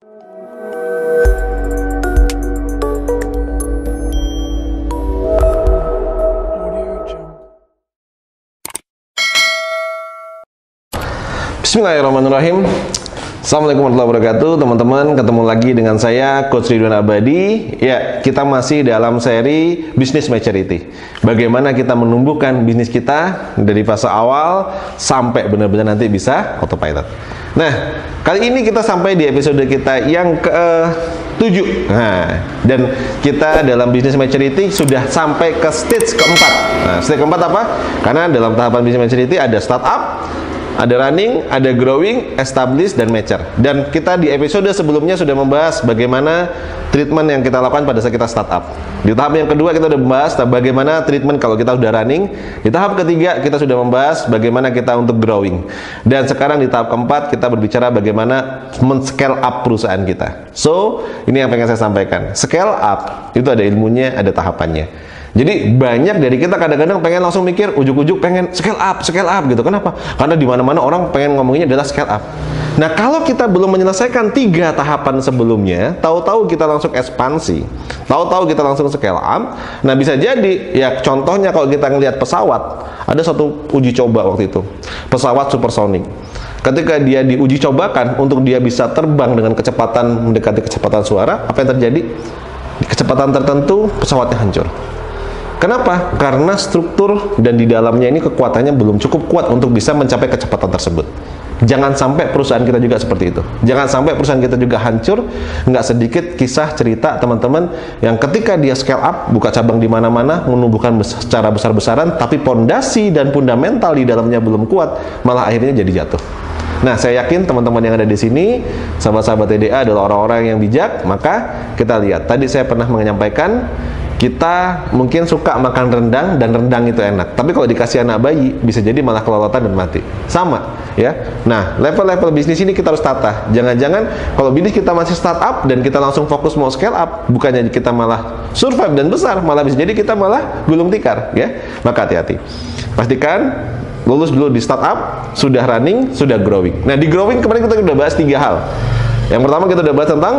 Bismillahirrahmanirrahim. Assalamualaikum warahmatullahi wabarakatuh, teman-teman. Ketemu lagi dengan saya, Coach Ridwan Abadi. Ya, kita masih dalam seri Business Maturity. Bagaimana kita menumbuhkan bisnis kita dari fase awal sampai benar-benar nanti bisa autopilot. Nah, kali ini kita sampai di episode kita yang ke-7. Nah, dan kita dalam Business Maturity sudah sampai ke stage keempat. Nah, stage keempat apa? Karena dalam tahapan Business Maturity ada startup, ada running, ada growing, establish, dan mature. Dan kita di episode sebelumnya sudah membahas bagaimana treatment yang kita lakukan pada saat kita startup. Di tahap yang kedua kita sudah membahas bagaimana treatment kalau kita sudah running. Di tahap ketiga kita sudah membahas bagaimana kita untuk growing. Dan sekarang di tahap keempat kita berbicara bagaimana men-scale up perusahaan kita. So, ini yang pengen saya sampaikan. Scale up itu ada ilmunya, ada tahapannya. Jadi banyak dari kita kadang-kadang pengen langsung mikir ujuk-ujuk pengen scale up gitu. Kenapa? Karena di mana-mana orang pengen ngomonginnya adalah scale up. Nah, kalau kita belum menyelesaikan 3 tahapan sebelumnya, tahu-tahu kita langsung ekspansi, tahu-tahu kita langsung scale up. Nah, bisa jadi ya contohnya kalau kita ngelihat pesawat, ada satu uji coba waktu itu. Pesawat supersonik. Ketika dia diuji cobakan untuk dia bisa terbang dengan kecepatan mendekati kecepatan suara, apa yang terjadi? Di kecepatan tertentu pesawatnya hancur. Kenapa? Karena struktur dan di dalamnya ini kekuatannya belum cukup kuat untuk bisa mencapai kecepatan tersebut. Jangan sampai perusahaan kita juga seperti itu. Jangan sampai perusahaan kita juga hancur. Nggak sedikit kisah cerita teman-teman yang ketika dia scale up, buka cabang di mana-mana, menumbuhkan secara besar-besaran, tapi pondasi dan fundamental di dalamnya belum kuat, malah akhirnya jadi jatuh. Nah, saya yakin teman-teman yang ada di sini, sahabat-sahabat TDA adalah orang-orang yang bijak. Maka kita lihat, tadi saya pernah menyampaikan, kita mungkin suka makan rendang dan rendang itu enak, tapi kalau dikasih anak bayi bisa jadi malah kelolotan dan mati. Sama ya. Nah, level-level bisnis ini kita harus tata. Jangan-jangan kalau bisnis kita masih startup dan kita langsung fokus mau scale up, bukannya kita malah survive dan besar, malah bisa jadi kita malah gulung tikar ya. Maka hati-hati. Pastikan lulus dulu di startup, sudah running, sudah growing. Nah, di growing kemarin kita sudah bahas 3 hal. Yang pertama kita sudah bahas tentang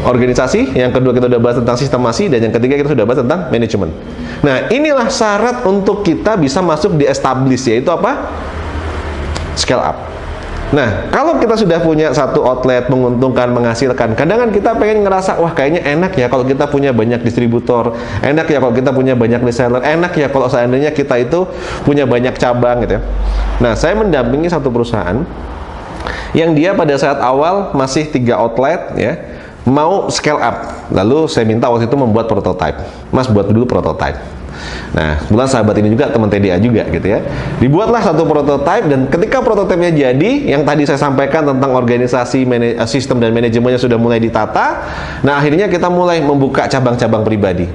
organisasi, yang kedua kita sudah bahas tentang sistemasi, dan yang ketiga kita sudah bahas tentang manajemen. Nah, inilah syarat untuk kita bisa masuk di establish, yaitu apa? Scale up. Nah, kalau kita sudah punya satu outlet, menguntungkan, menghasilkan, kadang-kadang kita pengen ngerasa, wah kayaknya enak ya kalau kita punya banyak distributor, enak ya kalau kita punya banyak reseller, enak ya kalau seandainya kita itu punya banyak cabang gitu ya. Nah, saya mendampingi satu perusahaan yang dia pada saat awal masih 3 outlet ya, mau scale up. Lalu saya minta waktu itu membuat prototype. Mas, buat dulu prototype. Nah, kebetulan sahabat ini juga teman TDA juga gitu ya. Dibuatlah satu prototype, dan ketika prototipenya jadi, yang tadi saya sampaikan tentang organisasi, sistem dan manajemennya sudah mulai ditata. Nah, akhirnya kita mulai membuka cabang-cabang pribadi.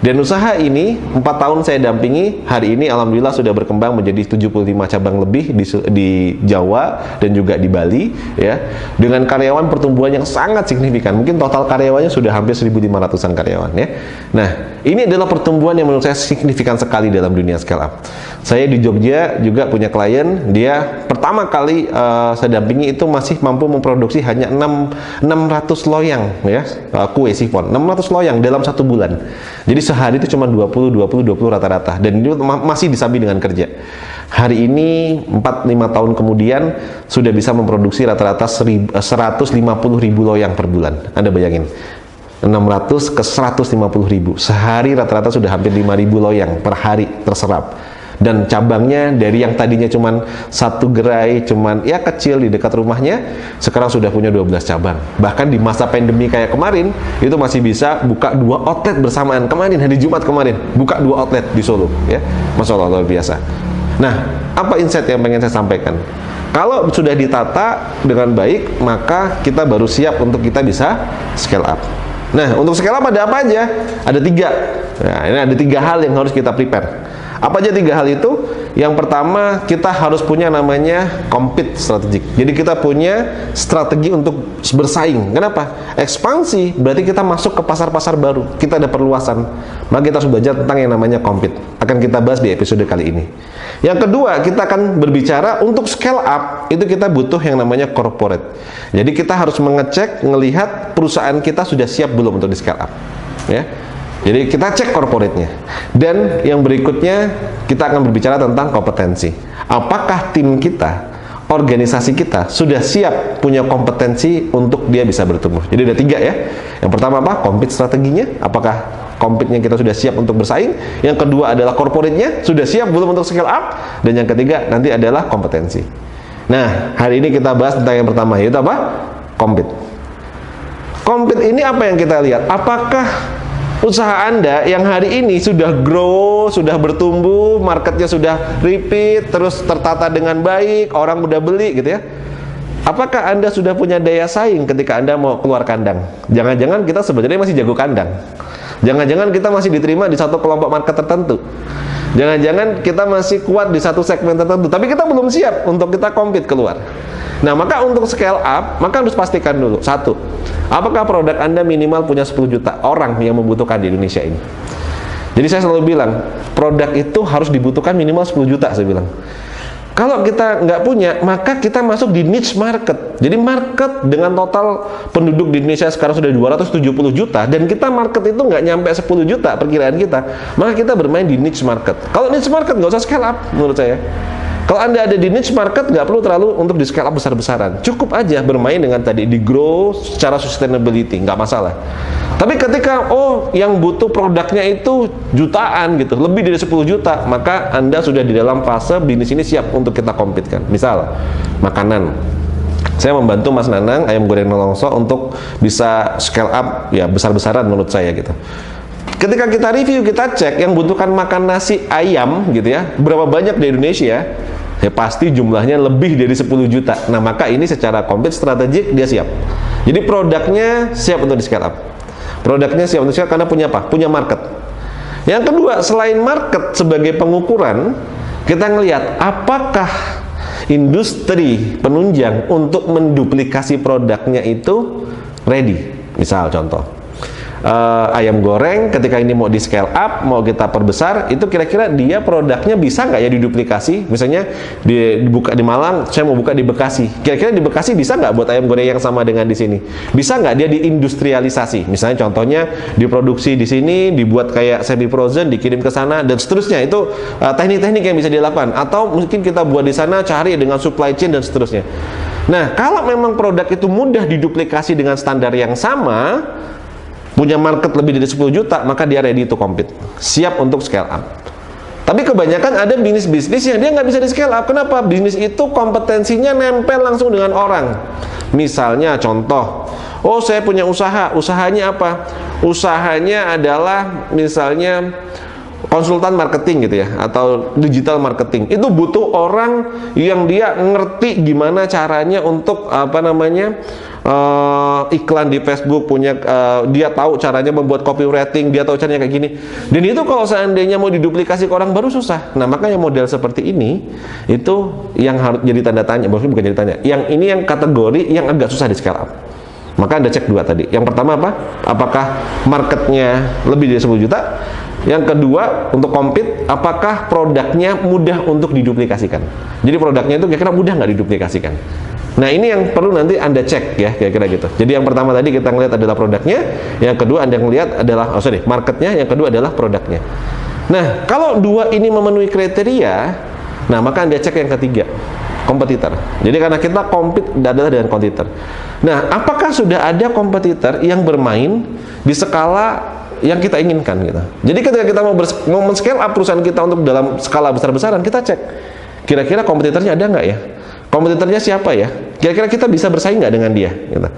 Dan usaha ini 4 tahun saya dampingi, hari ini alhamdulillah sudah berkembang menjadi 75 cabang lebih di Jawa dan juga di Bali ya. Dengan karyawan pertumbuhan yang sangat signifikan. Mungkin total karyawannya sudah hampir 1.500-an karyawan ya. Nah, ini adalah pertumbuhan yang menurut saya signifikan sekali dalam dunia scale up. Saya di Jogja juga punya klien, dia pertama kali saya dampingi itu masih mampu memproduksi hanya 600 loyang ya, kue sifon. 600 loyang dalam 1 bulan. Jadi sehari itu cuma 20 rata-rata, dan itu masih disambi dengan kerja. Hari ini 4-5 tahun kemudian sudah bisa memproduksi rata-rata 150.000 loyang per bulan. Anda bayangin, 600 ke 150.000 sehari, rata-rata sudah hampir 5.000 loyang per hari terserap. Dan cabangnya dari yang tadinya cuman 1 gerai, cuman ya kecil di dekat rumahnya, sekarang sudah punya 12 cabang. Bahkan di masa pandemi kayak kemarin, itu masih bisa buka 2 outlet bersamaan. Kemarin, hari Jumat kemarin, buka 2 outlet di Solo ya. Masya Allah, luar biasa. Nah, apa insight yang pengen saya sampaikan? Kalau sudah ditata dengan baik, maka kita baru siap untuk kita bisa scale up. Nah, untuk scale up ada apa aja? Ada 3. Nah, ini ada 3 hal yang harus kita prepare. Apa aja 3 hal itu? Yang pertama, kita harus punya namanya compete strategik. Jadi kita punya strategi untuk bersaing. Kenapa? Ekspansi berarti kita masuk ke pasar-pasar baru. Kita ada perluasan. Maka kita harus belajar tentang yang namanya compete. akan kita bahas di episode kali ini. Yang kedua, kita akan berbicara untuk scale up, itu kita butuh yang namanya corporate. Jadi kita harus mengecek, ngelihat perusahaan kita sudah siap belum untuk di scale up, ya. Jadi kita cek corporate-nya. Dan yang berikutnya, kita akan berbicara tentang kompetensi. Apakah tim kita, organisasi kita sudah siap punya kompetensi untuk dia bisa bertumbuh. Jadi ada 3 ya. Yang pertama apa? Compete strateginya. Apakah compete-nya kita sudah siap untuk bersaing? Yang kedua adalah corporate-nya sudah siap belum untuk scale up? Dan yang ketiga nanti adalah kompetensi. Nah, hari ini kita bahas tentang yang pertama, yaitu apa? Compete. Compete ini apa yang kita lihat? Apakah usaha Anda yang hari ini sudah grow, sudah bertumbuh, marketnya sudah repeat, terus tertata dengan baik, orang udah beli gitu ya. Apakah Anda sudah punya daya saing ketika Anda mau keluar kandang? Jangan-jangan kita sebenarnya masih jago kandang. Jangan-jangan kita masih diterima di satu kelompok market tertentu. Jangan-jangan kita masih kuat di satu segmen tertentu, tapi kita belum siap untuk kita compete keluar. Nah, maka untuk scale up, maka harus pastikan dulu, satu, apakah produk Anda minimal punya 10 juta orang yang membutuhkan di Indonesia ini. Jadi saya selalu bilang, produk itu harus dibutuhkan minimal 10 juta, saya bilang. Kalau kita nggak punya, maka kita masuk di niche market. Jadi market dengan total penduduk di Indonesia sekarang sudah 270 juta, dan kita market itu nggak nyampe 10 juta perkiraan kita, maka kita bermain di niche market. Kalau niche market nggak usah scale up menurut saya. Kalau Anda ada di niche market, nggak perlu terlalu untuk di scale up besar-besaran. Cukup aja bermain dengan tadi, di grow secara sustainability, nggak masalah. Tapi ketika, yang butuh produknya itu jutaan gitu, lebih dari 10 juta, maka Anda sudah di dalam fase bisnis ini siap untuk kita compete kan. Misal, makanan. Saya membantu Mas Nanang, ayam goreng Nolongso, untuk bisa scale up, ya besar-besaran menurut saya gitu. Ketika kita review, kita cek yang butuhkan makan nasi ayam gitu ya, berapa banyak di Indonesia, ya pasti jumlahnya lebih dari 10 juta. Nah, maka ini secara compete strategik dia siap. Jadi produknya siap untuk di scale up. Produknya siap untuk scale up karena punya apa? Punya market. Yang kedua, selain market sebagai pengukuran, kita ngelihat apakah industri penunjang untuk menduplikasi produknya itu ready. Misal contoh, ayam goreng ketika ini mau di scale up, mau kita perbesar, itu kira-kira dia produknya bisa nggak ya diduplikasi? Misalnya dibuka di Malang, saya mau buka di Bekasi. Kira-kira di Bekasi bisa nggak buat ayam goreng yang sama dengan di sini? Bisa nggak dia diindustrialisasi? Misalnya contohnya diproduksi di sini, dibuat kayak semi frozen, dikirim ke sana dan seterusnya. Itu teknik-teknik yang bisa dilakukan. Atau mungkin kita buat di sana, cari dengan supply chain dan seterusnya. Nah, kalau memang produk itu mudah diduplikasi dengan standar yang sama, punya market lebih dari 10 juta, maka dia ready to compete, siap untuk scale up. Tapi kebanyakan ada bisnis-bisnis yang dia nggak bisa di scale up. Kenapa? Bisnis itu kompetensinya nempel langsung dengan orang. Misalnya contoh, saya punya usaha, usahanya apa? Usahanya adalah misalnya konsultan marketing gitu ya, atau digital marketing. Itu butuh orang yang dia ngerti gimana caranya untuk iklan di Facebook, dia tahu caranya membuat copywriting, dia tahu caranya kayak gini. Dan itu kalau seandainya mau diduplikasi ke orang baru susah. Nah, makanya model seperti ini itu yang harus jadi tanda tanya, bukan jadi tanya. Yang ini yang kategori yang agak susah di scale up. Maka Anda cek dua tadi. Yang pertama apa? Apakah marketnya lebih dari 10 juta? Yang kedua, untuk compete, apakah produknya mudah untuk diduplikasikan? Jadi produknya itu kira-kira mudah nggak diduplikasikan? Nah, ini yang perlu nanti Anda cek ya, kira-kira gitu. Jadi yang pertama tadi kita ngelihat adalah produknya, yang kedua Anda ngelihat adalah marketnya, yang kedua adalah produknya. Nah, kalau dua ini memenuhi kriteria, nah maka Anda cek yang ketiga, kompetitor. Jadi karena kita compete adalah dengan kompetitor. Nah, apakah sudah ada kompetitor yang bermain di skala yang kita inginkan gitu. Jadi ketika kita mau men-scale up perusahaan kita untuk dalam skala besar-besaran, kita cek kira-kira kompetitornya ada nggak ya? Kompetitornya siapa ya? Kira-kira kita bisa bersaing nggak dengan dia? Gitu.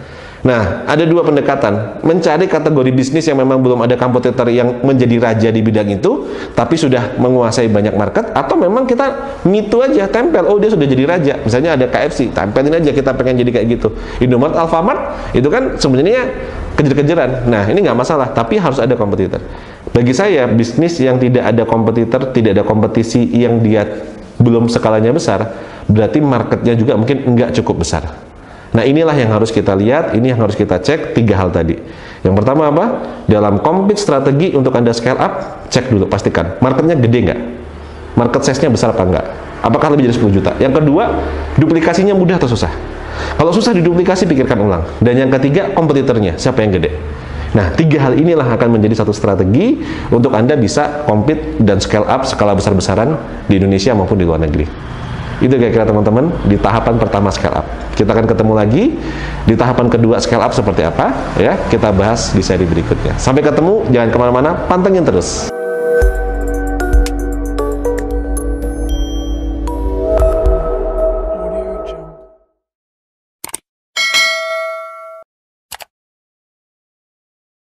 Nah, ada dua pendekatan. Mencari kategori bisnis yang memang belum ada kompetitor yang menjadi raja di bidang itu, tapi sudah menguasai banyak market, atau memang kita mitu aja, tempel, dia sudah jadi raja. Misalnya ada KFC, tempelin aja kita pengen jadi kayak gitu. Indomaret, Alfamart, itu kan sebenarnya kejar-kejaran. Nah, ini nggak masalah, tapi harus ada kompetitor. Bagi saya, bisnis yang tidak ada kompetitor, tidak ada kompetisi yang dia belum skalanya besar, berarti marketnya juga mungkin nggak cukup besar. Nah, inilah yang harus kita lihat, ini yang harus kita cek, tiga hal tadi. Yang pertama apa? Dalam compete strategi untuk Anda scale up, cek dulu, pastikan marketnya gede nggak? Market size-nya besar apa enggak? Apakah lebih dari 10 juta? Yang kedua, duplikasinya mudah atau susah? Kalau susah diduplikasi, pikirkan ulang. Dan yang ketiga, kompetitornya, siapa yang gede? Nah, 3 hal inilah akan menjadi satu strategi untuk Anda bisa compete dan scale up skala besar-besaran di Indonesia maupun di luar negeri. Itu kira-kira teman-teman di tahapan pertama scale up. Kita akan ketemu lagi di tahapan kedua scale up seperti apa, ya. Kita bahas di seri berikutnya. Sampai ketemu, jangan kemana-mana, pantengin terus.